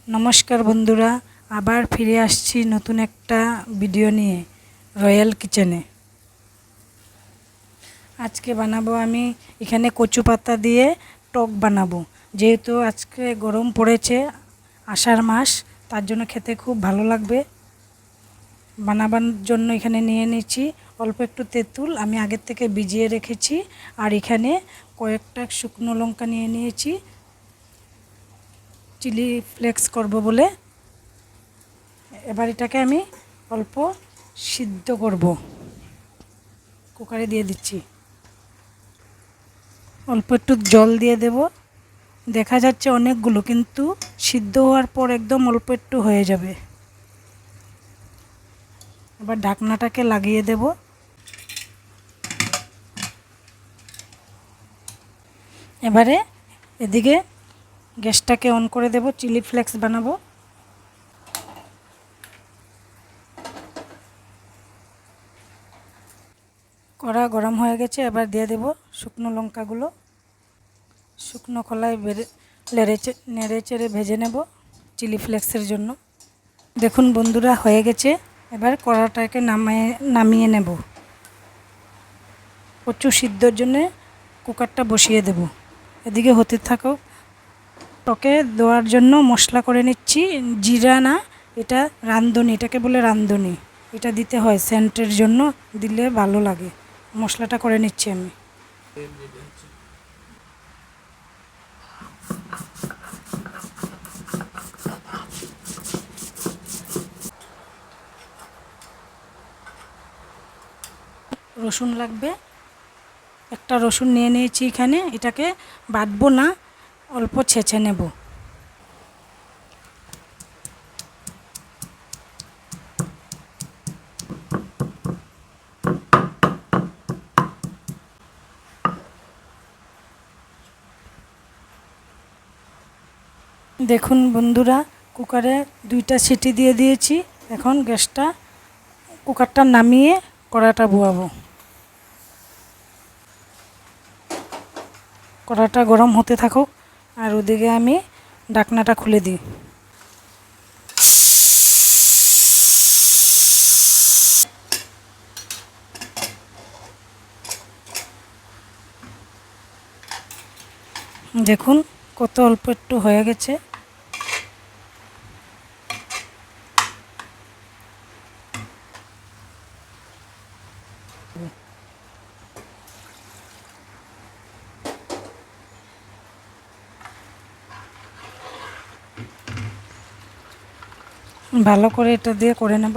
নমস্কার বন্ধুরা, আবার ফিরে আসছি নতুন একটা ভিডিও নিয়ে রয়্যাল কিচেনে। আজকে বানাবো আমি এখানে কচু পাতা দিয়ে টক বানাবো। যেহেতু আজকে গরম পড়েছে, আষাঢ় মাস, তার জন্য খেতে খুব ভালো লাগবে। বানাবার জন্য এখানে নিয়ে নিচ্ছি অল্প একটু তেঁতুল, আমি আগের থেকে ভিজিয়ে রেখেছি। আর এখানে কয়েকটা শুকনো লঙ্কা নিয়ে নিয়েছি চিলি ফ্লেক্স করব বলে। এবার এটাকে আমি অল্প সিদ্ধ করব, কুকারে দিয়ে দিচ্ছি। অল্প একটু জল দিয়ে দেব। দেখা যাচ্ছে অনেকগুলো, কিন্তু সিদ্ধ হওয়ার পর একদম অল্প একটু হয়ে যাবে। এবার ঢাকনাটাকে লাগিয়ে দেব। এবারে এদিকে গ্যাসটাকে অন করে দেব, চিলি ফ্লেক্স বানাবো। কড়া গরম হয়ে গেছে, এবার দিয়ে দেব শুকনো লঙ্কাগুলো। শুকনো খোলায় নেড়ে চেড়ে ভেজে নেব চিলি ফ্লেক্সের জন্য। দেখুন বন্ধুরা, হয়ে গেছে। এবার কড়াটাকে নামিয়ে নেব। কচু সিদ্ধর জন্য কুকারটা বসিয়ে দেব। এদিকে হতে থাকো। টকে দেওয়ার জন্য মশলা করে নিচ্ছি। জিরা না, এটা রাঁধুনি, এটাকে বলে রাঁধুনি। এটা দিতে হয় সেন্টের জন্য, দিলে ভালো লাগে। মশলাটা করে নিচ্ছি আমি। রসুন লাগবে, একটা রসুন নিয়ে নিয়েছি এখানে। এটাকে বাটবো না, অল্প ছেঁচে নেব। দেখুন বন্ধুরা, কুকারে 2টা সিটি দিয়ে দিয়েছি। এখন কুকারটা নামিয়ে কড়াটা বসাবো। কড়াটা গরম হতে থাকুক, আর ওদিকে আমি ঢাকনাটা খুলে দিই। দেখুন কত অল্প একটু হয়ে গেছে। ভালো করে এটা দিয়ে করে নেব।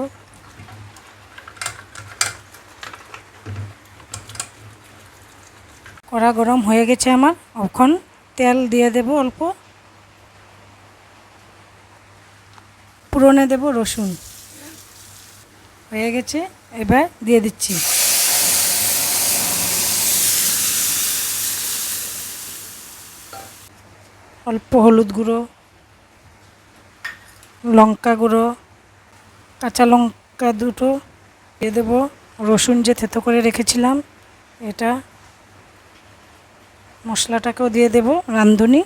কড়া গরম হয়ে গেছে আমার। এখন তেল দিয়ে দেব অল্প, পুরনে দেব রসুন। হয়ে গেছে, এবার দিয়ে দিচ্ছি। অল্প হলুদ গুঁড়ো, লঙ্কা গুঁড়ো, কাঁচা লঙ্কা 2টো দিয়ে দেবো। রসুন যে থেতো করে রেখেছিলাম, এটা মশলাটাকেও দিয়ে দেব, রাঁধুনি।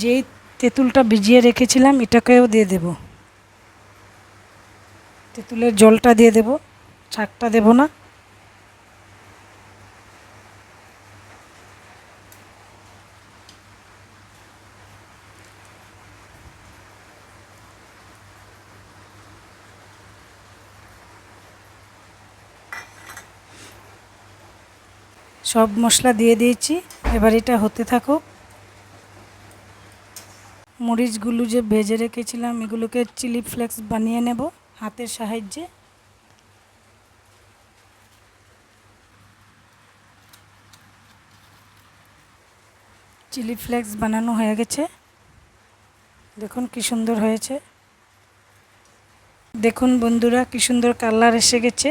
যেই তেঁতুলটা ভিজিয়ে রেখেছিলাম, এটাকেও দিয়ে দেব। তেঁতুলের জলটা দিয়ে দেব, ছাকটা দেব না। সব মশলা দিয়ে দিয়েছি, এবার এটা হতে থাকুক। মরিচগুলো যে ভেজে রেখেছিলাম এগুলোকে চিলি ফ্লেক্স বানিয়ে নেব হাতের সাহায্যে। চিলি ফ্লেক্স বানানো হয়ে গেছে, দেখুন কি সুন্দর হয়েছে। দেখুন বন্ধুরা কি সুন্দর কালার এসে গেছে।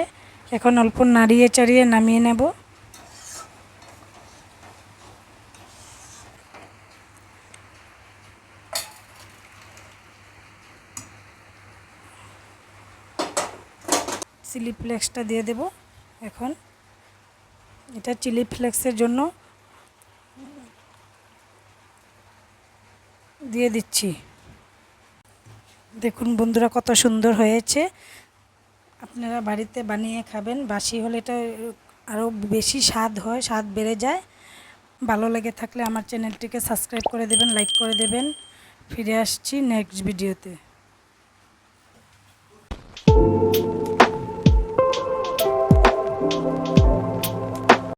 এখন অল্প নাড়িয়ে চাড়িয়ে নামিয়ে নেব। চিলি ফ্লেক্সটা দিয়ে দেব। এখন এটা চিলি ফ্লেক্সের জন্য দিয়ে দিচ্ছি। দেখুন বন্ধুরা কত সুন্দর হয়েছে। আপনারা বাড়িতে বানিয়ে খাবেন, বাসি হলে এটা আরও বেশি স্বাদ হয়, স্বাদ বেড়ে যায়। ভালো লেগে থাকলে আমার চ্যানেলটিকে সাবস্ক্রাইব করে দেবেন, লাইক করে দেবেন। ফিরে আসছি নেক্সট ভিডিওতে।